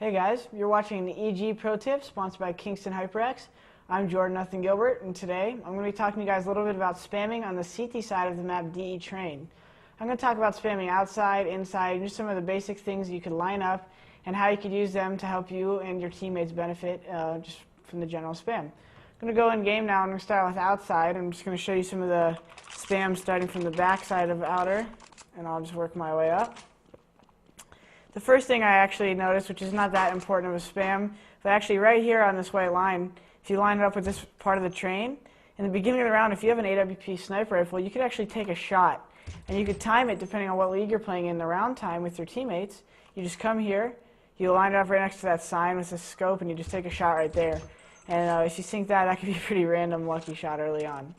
Hey guys, you're watching the EG Pro Tips sponsored by Kingston HyperX. I'm Jordan, nothing Gilbert, and today I'm going to be talking to you guys a little bit about spamming on the CT side of the map DE Train. I'm going to talk about spamming outside, inside, and just some of the basic things you could line up and how you could use them to help you and your teammates benefit just from the general spam. I'm going to go in game now. I'm going to start with outside. I'm just going to show you some of the spam starting from the back side of outer, and I'll just work my way up. The first thing I actually noticed, which is not that important of a spam, but actually right here on this white line, if you line it up with this part of the train, in the beginning of the round, if you have an AWP sniper rifle, you could actually take a shot. And you could time it depending on what league you're playing in the round time with your teammates. You just come here, you line it up right next to that sign with the scope, and you just take a shot right there. And if you sink that, that could be a pretty random lucky shot early on.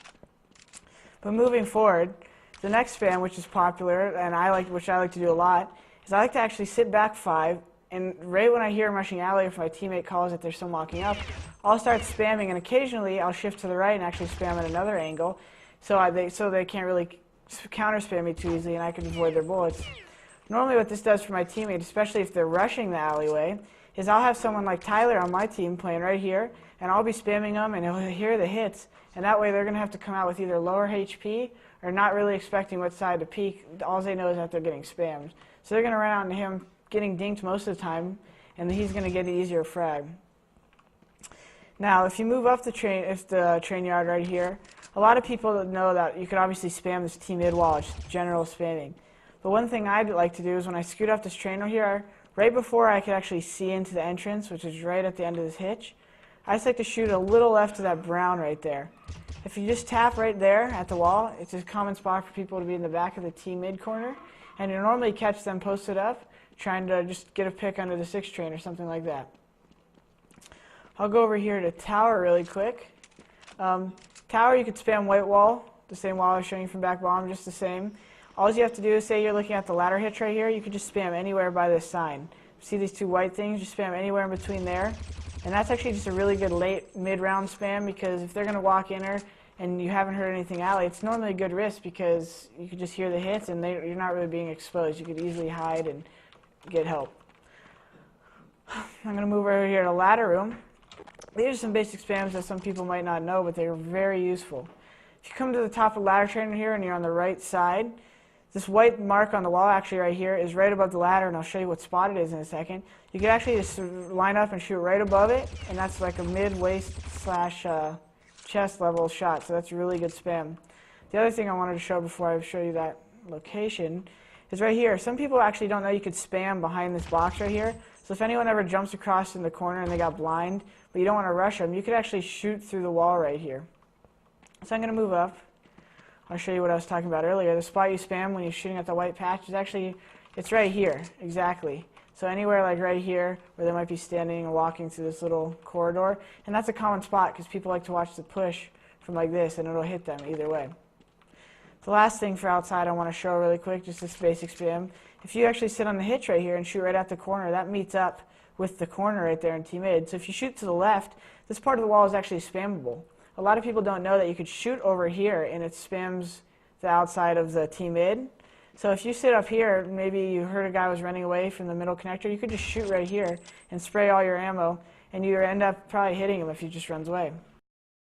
But moving forward, the next spam, which is popular, and which I like to do a lot, is I like to actually sit back 5, and right when I hear him rushing alley, if my teammate calls that there's someone walking up, I'll start spamming, and occasionally I'll shift to the right and actually spam at another angle, so they can't really counter spam me too easily, and I can avoid their bullets. Normally what this does for my teammate, especially if they're rushing the alleyway, is I'll have someone like Tyler on my team playing right here, and I'll be spamming them, and he'll hear the hits, and that way they're going to have to come out with either lower HP or not really expecting what side to peek. All they know is that they're getting spammed. So they're going to run out into him getting dinked most of the time, and he's going to get an easier frag. Now, if you move up the train yard right here, a lot of people know that you could obviously spam this T-mid wall, it's general spamming. But one thing I'd like to do is when I scoot up this train over here, right before I could actually see into the entrance, which is right at the end of this hitch, I just like to shoot a little left to that brown right there. If you just tap right there at the wall, it's a common spot for people to be in the back of the T-mid corner, and you normally catch them posted up, trying to just get a pick under the 6 train or something like that. I'll go over here to tower really quick. Tower, you could spam white wall, the same wall I was showing you from back bomb, just the same. All you have to do is say you're looking at the ladder hitch right here, you could just spam anywhere by this sign. See these 2 white things? Just spam anywhere in between there. And that's actually just a really good late mid-round spam, because if they're going to walk in her and you haven't heard anything alley, it's normally a good risk because you could just hear the hits and you're not really being exposed. You could easily hide and get help. I'm going to move over here to ladder room. These are some basic spams that some people might not know, but they're very useful. If you come to the top of the ladder train here and you're on the right side, this white mark on the wall actually right here is right above the ladder, and I'll show you what spot it is in a second. You can actually just line up and shoot right above it, and that's like a mid-waist / chest level shot, so that's a really good spam. The other thing I wanted to show before I show you that location is right here. Some people actually don't know you could spam behind this box right here, so if anyone ever jumps across in the corner and they got blind, but you don't want to rush them, you could actually shoot through the wall right here. So I'm going to move up. I'll show you what I was talking about earlier. The spot you spam when you're shooting at the white patch is actually, it's right here, exactly. So anywhere like right here where they might be standing and walking through this little corridor, and that's a common spot because people like to watch the push from like this, and it'll hit them either way. The last thing for outside I want to show really quick, just this basic spam. If you actually sit on the hitch right here and shoot right at the corner, that meets up with the corner right there in T-mid. So if you shoot to the left, this part of the wall is actually spammable. A lot of people don't know that you could shoot over here and it spams the outside of the T-mid. So if you sit up here, maybe you heard a guy was running away from the middle connector, you could just shoot right here and spray all your ammo, and you end up probably hitting him if he just runs away.